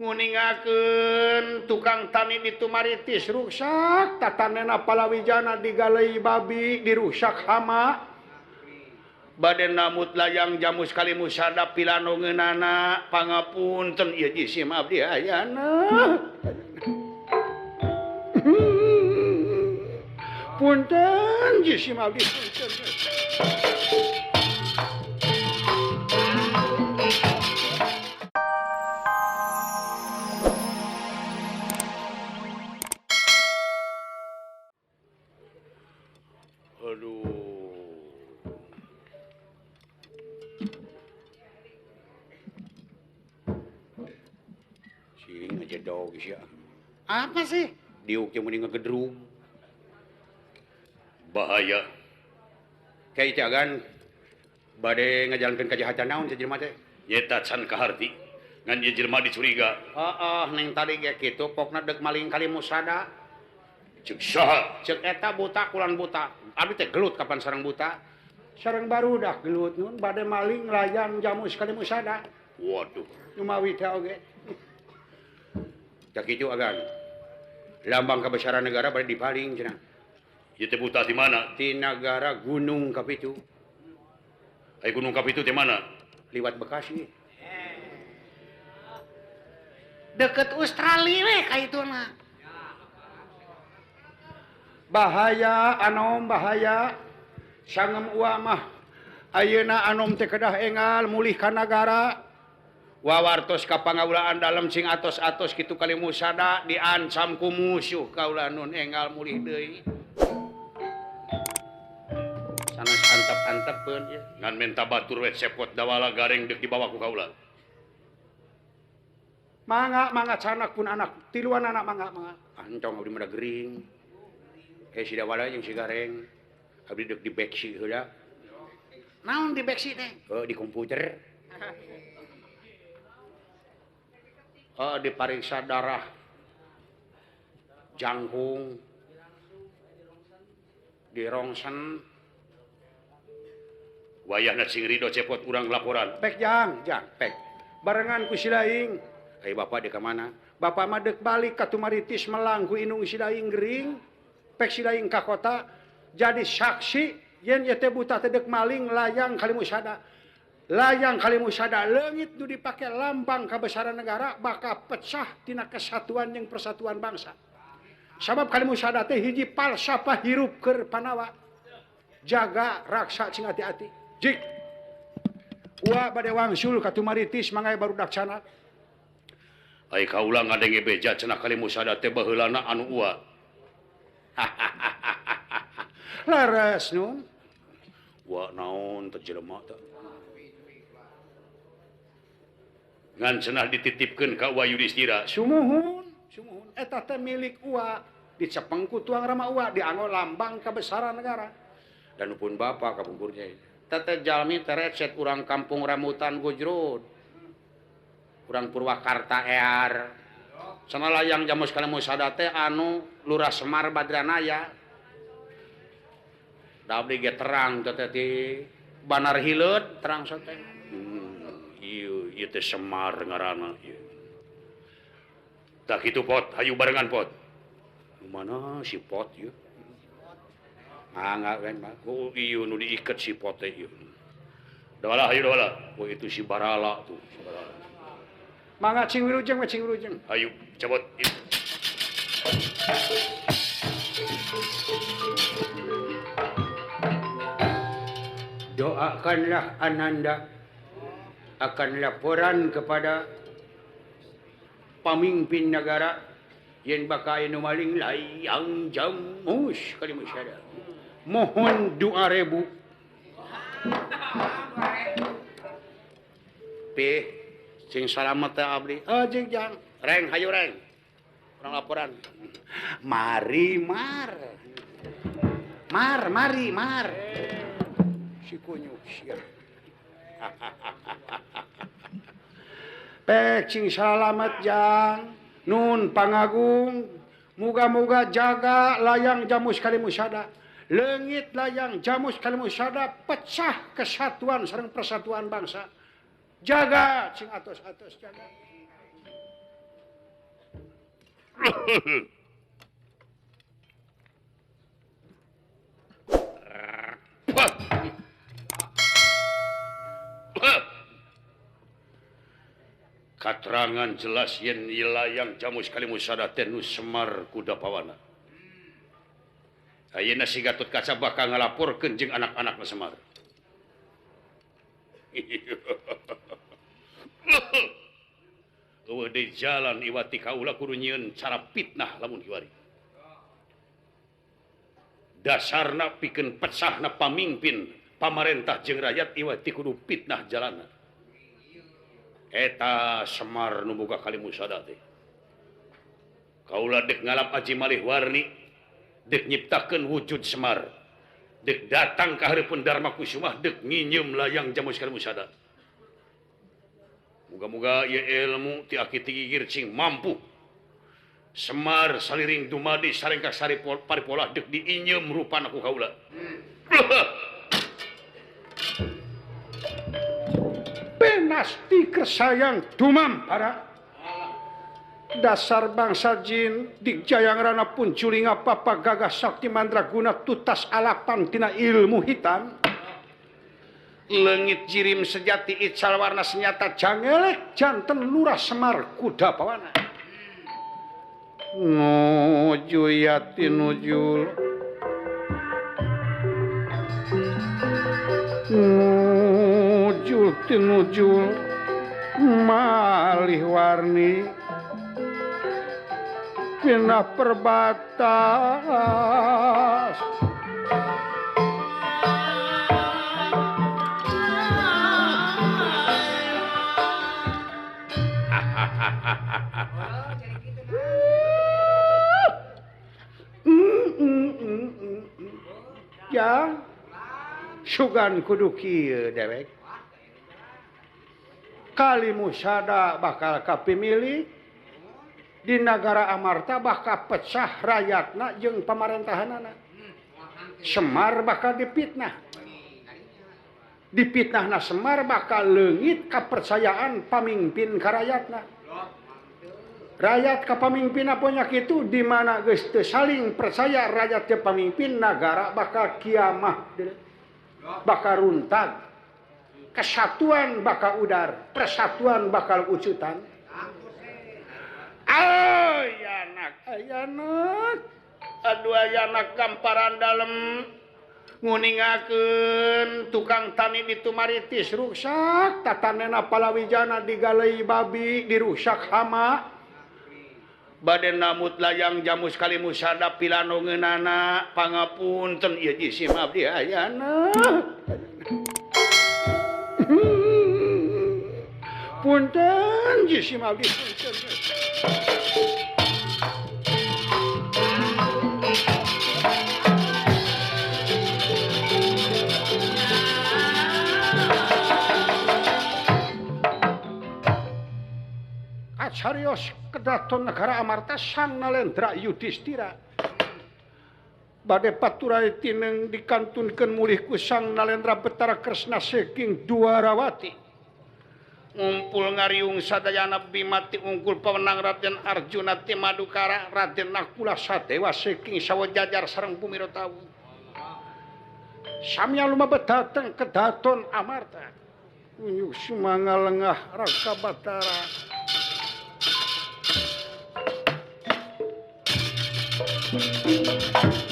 nguningakeun tukang tani di Tumaritis rusak, tatanena palawijana digalei babi dirusak hama. Bade namut layang jamus kalimu sadap pilano ngeunana pangapunten ieu jisim abdi ayana. Punten jisim abdi punten. Aduh. Si ngejedog sih. Apa sih? Diuk yang mending ngegedrung. Bahaya. Kayak cagan bade ngajalankeun kajahatan naon si jelema teh? Nyeta can kaharti. Ngan ieu jelema dicuriga. Heeh, neng tadi ge kitu pokna deuk maling kali musada. Ceuk saha? Ceuk eta buta kulan buta. Abdi teh gelut kapan sareng buta? Sareng barudak gelut nun bade maling layang jamu sekali musada. Waduh, numawi teh oge. Tak kitu agan. Lambang kebesaran negara bade dipaling cenah. Ieu teh buta di mana? Di negara Gunung Kapitu. Ai Gunung Kapitu di mana? Liwat Bekasi. Deket Australia we ka ituna. Bahaya anom bahaya. Sangem uwa mah ayeuna anom teh kedah engal mulih ka nagara. Wawartos ka pangawulaan dalam sing atos-atos kitu kali musada diancam ku musuh kaula nun engal mulih deui. Sanes antep-antepkeun ieu. Ngan menta batur we cepot dawala gareng deuk dibawa ku kaula. Mangga canak pun anak tiluan anak mangga. Ancong abdi mah gering. Si dawala jeung si gareng abdi deuk di beksi heula. Naon di beksi teh? Di komputer. Dipariksa darah. Jangkung. Di rongsen. Wayahna sing Rido cepot urang laporan. Pek jang, pek. Barengan ku si Daing. Ai bapak deuk ka mana? Bapak mah deuk balik ka Tumaritis Melang ku indung si Daing gering. Pek si Daing ka kota jadi saksi yen ieu teh buta teh deuk maling layang kali musada. Layang kali musada leungit nu dipake lambang kabesaran negara bakal pecah tina kesatuan jeung persatuan bangsa. Sabab kali musada teh hiji falsafah hirup keur panawa. Jaga raksa cing hati-hati. Jik. Wa bade wangsul ka Tumaritis mangga barudak canak. Ai kaula ngadenge beja cenah kali musada teh baheulana anu ua. Laras nun. Wa naon teh jelema teh. Ngan cenah dititipkeun ka Uwa Yudhistira. Sumuhun. Eta teh milik Uwa. Dicepeng ku tuang Rama Uwa dianggo lambang kabesaran negara. Dan pun bapa kapungkurnya. Tete jalmi terecet urang kampung Rambutan Gujrud. Urang Purwakarta ear. Sana layang jamus kali musada teh anu Lurah Semar Badranaya. Da abdi ge terang teh ti Banar Hileud terang teh. Ieu teh Semar ngaranna ieu. Tak kitu Pot, hayu barengan Pot. Mana si Pot ieu? Mangga kan mah. Oh ieu nu diiket si Pot teh ieu. Dawala hayu dawala. Oh itu si Barala tuh, si Barala. Mangga cing wilujeng. Hayu cabot. Doakanlah Ananda akan laporan kepada pemimpin negara yen bakal anu maling layang jamus kali musada. Mohon 2.000. Sing salamet teh abdi. Jeung jang. Reng hayu reng. Urang laporan. Mari mar. Mari. Si kunyuk sia. Pek cing salamet jang. Nun pangagung. Muga-muga jaga layang jamus kali musada. Leungit layang jamus kali musada pecah kesatuan sareng persatuan bangsa. Jaga cing atos jaga. Katerangan jelas yen ilayang jamus kalimusada tenus Semar Kudapawana. Ayeuna si Gatot Kaca bakal ngalaporkeun jeung anak-anakna Semar. Eueuh deui jalan iwati kaula kudu nyieun cara fitnah lamun kiwari. Dasarna pikeun pecahna pamimpin pamarentah jeung rakyat iwati kudu fitnah jalanna. Eta Semar nu boga kalimusada teh. Kaula dek ngalap Aji Malih Warni, dek nyiptakeun wujud Semar, dek datang ka hareupeun Darma Kusuma, dek nginyeum layang jamus kalimusada. Muga-muga ieu ilmu ti aki tigigir cing mampu Semar saliring dumadi sareng ka sari paripola dek diinyeum rupana ku kaula. Penasti kersayang dumam para dasar bangsa jin digjayang rana pun culinga papa gagah sakti mandraguna tutas alapan tina ilmu hitam leungit jirim sejati ical warna senyata jangelek janten lurah Semar Kudapawana nuju yati nujul nujul tinujul Malih Warni pindah perbatas ya sugan kudu kieu dewek kalimusada bakal kapimilih di negara Amarta bakal pecah rakyatna jeung pamarentahanana. Semar bakal dipitnahna Semar bakal leungit kepercayaan pamimpin ka rakyatna. Rakyat ka pamimpin aponya kitu di mana geus teu saling percaya rakyat ke pamimpin negara bakal kiamah bakal runtag. Kesatuan bakal udar, persatuan bakal ucutan. Ayanak, aduh ayanak gamparan dalem nguningakeun tukang tani di Tumaritis rusak, tatanena palawijana digalei babi dirusak hama. Bade namut layang jamus kalimusada pilanongeunana pangapunten ieu jisim abdi ayana. Punten jisim abdi punten. Acarios kedaton negara Amarta Sang Nalendra Yudhistira bade paturai tineng dikantunkeun mulih ku Sang Nalendra Betara Kresna saking Dwarawati ngumpul ngariung sadayana bimati unggul pemenang Raden Arjuna ti Madukara Raden Nakula Sadewa saking sawajajar sareng Bumirotawu samya lumebet dateng kedaton Amarta unyuk sumangalengah Raka Batara Thank you.